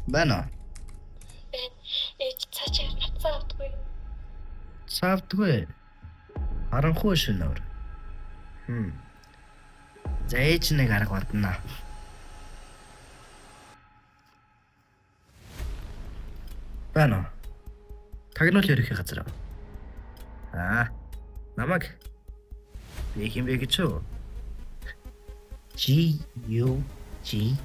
Байна уу? Цаашаа нуцаа авдаггүй. Савдгүй. Харанхуй шөнөөр. За ээж нэг арга бардана. Байна уу? Тагнуул ерөхийн газар. Намаг би хин бэ гэж юу? G-U-G-E.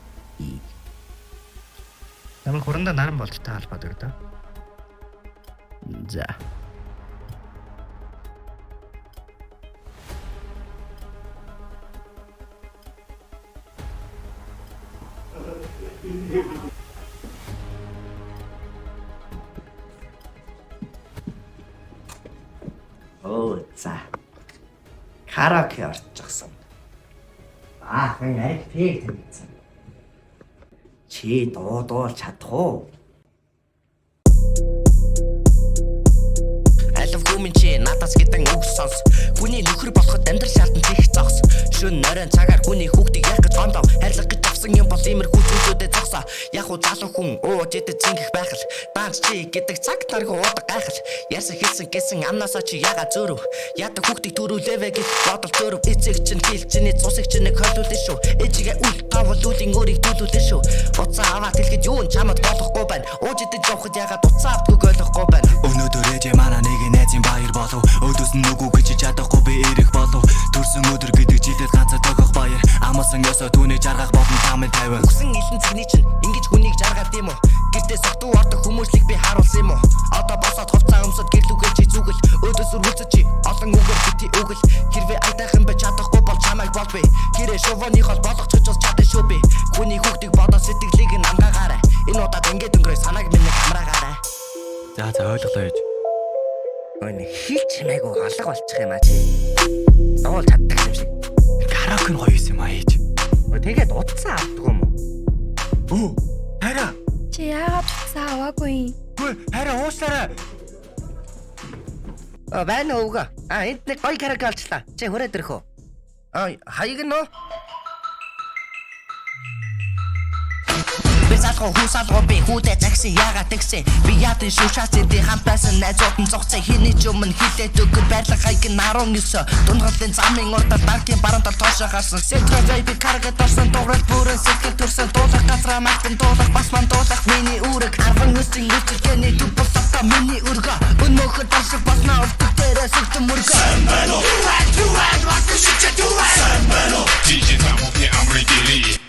Намайг хурандаа наран болж та албадаг да. За. За. Караоке орчихсон. Баахан арифиг тэмцэн. Чи дуудуул чадах уу? Алив хүмүн чи надаас гэдэг үг сонс. Хүний нөхөр болоход амьдрал шаардсан тех зогс. Шүн нойрон цагаар хүний хүүхдийг ярих гэж гомдов. Хайрлах гэж авсан юм бол иймэрхүү зүйлүүдэд зогсоо. Яг уу залуу хүн ууж идэж зингэх байх л. Данч чи гэдэг цаг наргүй уудаг гайхал. Ярьсан хэлсэн гэсэн амнаасаа чи яга зөөрөв. Ядаг хүүхдийг төрүүлээвэ гэж бодол зөөрөв. Эцэг чинь хэлчиний цусыг чинь нэг хойлуулсан шүү. Ээжигээ үл тавал үлийн өөрийг дүүлүүлсэн шүү. Уцаа аваад хэлэхэд юу н чамд болохгүй байна. Ууж идэж явхад ягаад уцаа авдаггүй ойлгохгүй байна. Өнөөдөр ээжээ манай нэг найзын баяр болов. Өдөөс нь нүгүү гэж чадахгүй би ирэх болов. Төрсөн өдөр гэдэг жилд ганцаа төгөх баяр. Амсан ёсоо түүнийг жаргах болно тамын тайван. Үсэн илэн цэгний чинь ингэж хүнийг жаргаад юм уу? Гэртээ согтуу ордог хүмүүслийг би харуулсан юм уу? Одоо босоод хувцас өмсөд гэрлүүгээ чи зүгэл. Өдөөс үргэлж чи олон үгээр бити үгэл. Хэрвээ айтайхан байж чадахгүй бол чамайг болбе. Гэрээ шувууны хол болгоч гэж бас чадсан шүү би. Хүний хүүхдийг бодоод сэтгэлийг нь ангаагаарай. Энэ удаад ингээд өнгөрөө санааг минь хамраагаарай. За ойлголоо ээж. Өөний хилч хэмээгүй алга болчих юм а чи. Дуул чаддаг юм шиг. Караоке нь гоё юм аа ээж. Тэгээд утсаа авдаг юм уу? Хараа. Чи яагаад утсаа аваагүй? Гүй хараа уушлаарай. Байна уу уга. Энд нэг гоё караоке олчлаа. Чи хүрээд ирэх үү? Хаяг нь нөө? Бисалгоо хүсалгоо би хүүдээ загсан яагаад тэгсэн. Би яатын шүүшаас эдий хамтаасан найзууд нь зогцсон. Хиний ч өмнө хилээд өгөх байрлах хаяг нь 19. Дундгалын замын урдаар банкын баруунтар тоошоо гарсан. Сэтрэвэй би караоке дорсон дуурал бүрэн сэтгэл төрсөн. Дуулах газраа мартан дуулах бас ман дуулах миний үүрэг. 19-ийн үйлчлэгээний төв боллоо миний өргөө. Өнөөхөд даршиг болно өвдөг дээрээ сүгтэн мөргөө. Сайн байна уу? Сайн байна уу? DJ Тамуки амригили.